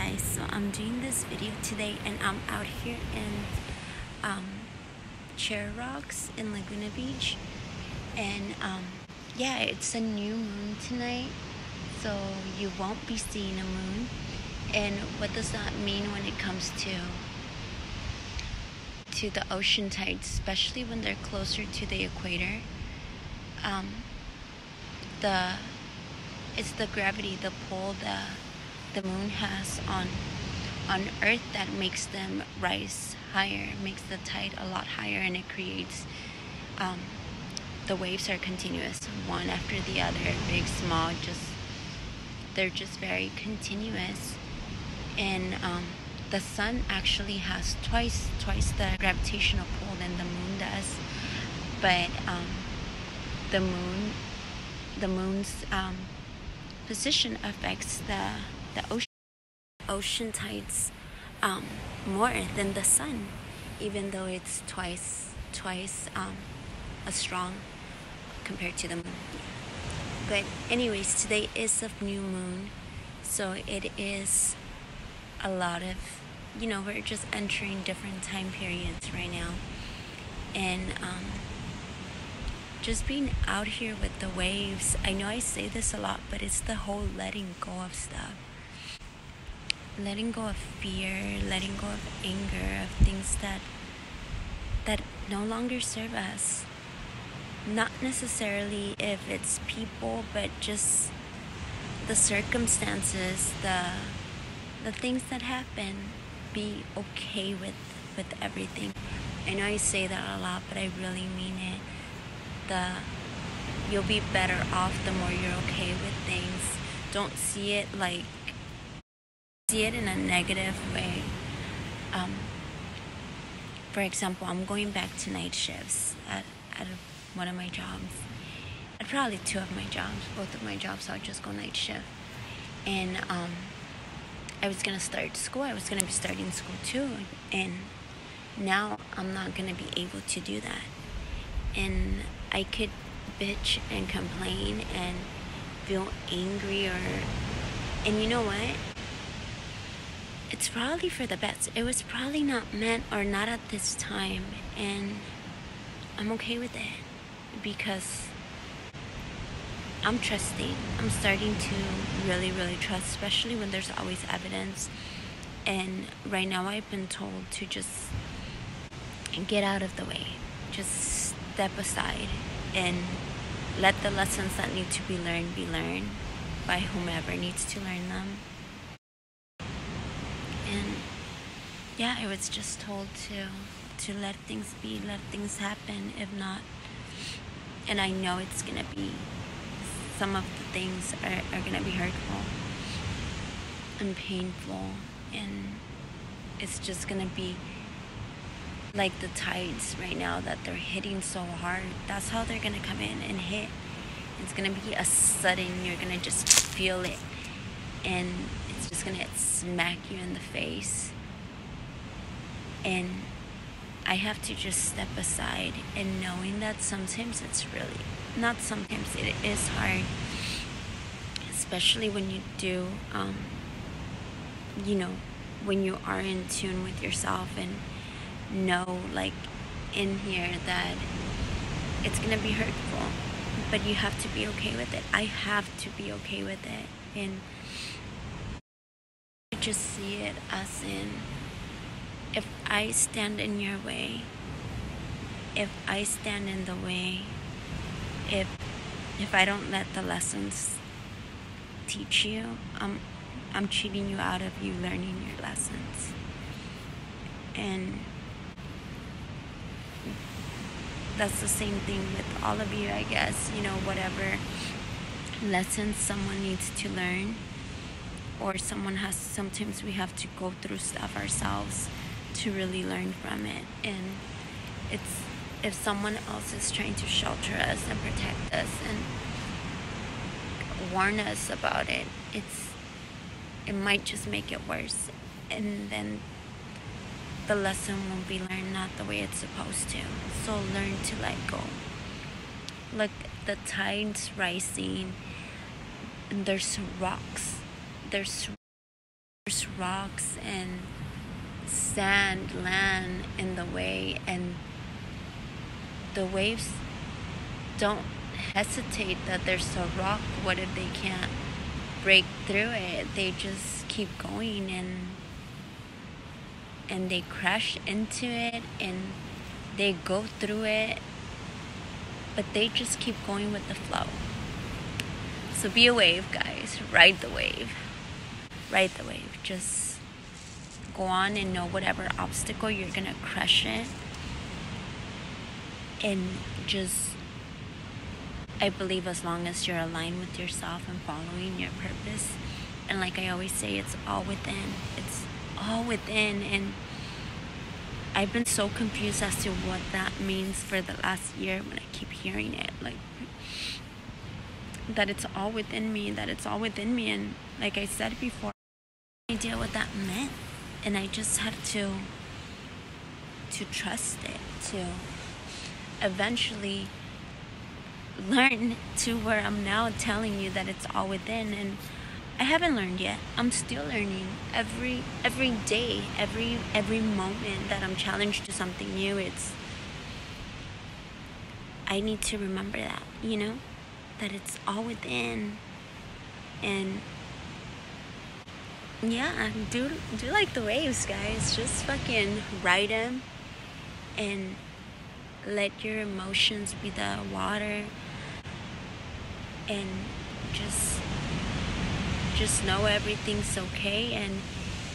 guys, so I'm doing this video today and I'm out here in Chair Rocks in Laguna Beach, and yeah, it's a new moon tonight, so you won't be seeing a moon. And what does that mean when it comes to the ocean tides, especially when they're closer to the equator? It's the gravity, the pull the moon has on Earth that makes them rise higher, makes the tide a lot higher, and it creates the waves are continuous, one after the other, big, small, they're just very continuous. And the sun actually has twice the gravitational pull than the moon does, but the moon's position affects the ocean tides more than the sun, even though it's twice as strong compared to the moon. But anyways, today is a new moon, so it is a lot of, we're just entering different time periods right now. And just being out here with the waves, I know I say this a lot, but it's the whole letting go of stuff. Letting go of fear, letting go of anger, of things that no longer serve us. Not necessarily if it's people, but just the circumstances, the things that happen. Be okay with everything. I know I say that a lot, but I really mean it. You'll be better off the more you're okay with things. Don't see it in a negative way. For example, I'm going back to night shifts at one of my jobs. At probably two of my jobs. Both of my jobs, I'll just go night shift. And I was gonna start school. I was gonna be starting school too, and now I'm not gonna be able to do that. And I could bitch and complain and feel angry, and you know what? It's probably for the best. It was probably not meant, or not at this time, and I'm okay with it because I'm trusting. I'm starting to really, really trust, especially when there's always evidence. And right now I've been told to just get out of the way. Just step aside and let the lessons that need to be learned by whomever needs to learn them. And yeah, I was just told to let things be, let things happen. If not, and I know it's gonna be, some of the things are gonna be hurtful and painful, and it's just gonna be like the tides right now that they're hitting so hard. That's how they're gonna come in and hit. It's gonna be a sudden, you're gonna just feel it, and it's just gonna smack you in the face. And I have to just step aside, and knowing that sometimes it's really, not sometimes, it is hard, especially when you do, when you are in tune with yourself and know, like, in here that it's gonna be hurtful, but you have to be okay with it. I have to be okay with it, and just see it as in, if I stand in your way, if I stand in the way, if I don't let the lessons teach you, I'm cheating you out of you learning your lessons. And that's the same thing with all of you, I guess. Whatever lessons someone needs to learn, or sometimes we have to go through stuff ourselves to really learn from it. And if someone else is trying to shelter us and protect us and warn us about it, it might just make it worse, and then the lesson won't be learned not the way it's supposed to. So learn to let go. Look, the tide's rising, and there's rocks. There's there's rocks and sand, land in the way, and the waves don't hesitate that there's a rock. What if they can't break through it? They just keep going, and they crash into it, and they go through it, but they just keep going with the flow. So be a wave, guys. Ride the wave. Ride the wave. Just go on and know whatever obstacle you're gonna crush it. And just, I believe as long as you're aligned with yourself and following your purpose, and like I always say, it's all within. It's all within. And I've been so confused as to what that means for the last year when I keep hearing it. Like, that it's all within me, that it's all within me. And like I said before, I had no idea what that meant. And I just had to trust it, to eventually learn to where I'm now telling you that it's all within. And I haven't learned yet. I'm still learning every day, every moment that I'm challenged to something new. I need to remember that, that it's all within. And yeah, do like the waves, guys. Just fucking ride them and let your emotions be the water, and just know everything's okay. And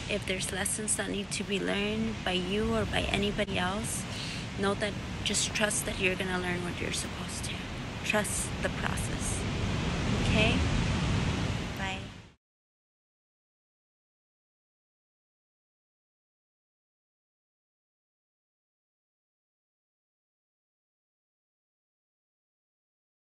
if there's lessons that need to be learned by you or by anybody else, know that, just trust that you're gonna learn what you're supposed to. Trust the process, okay?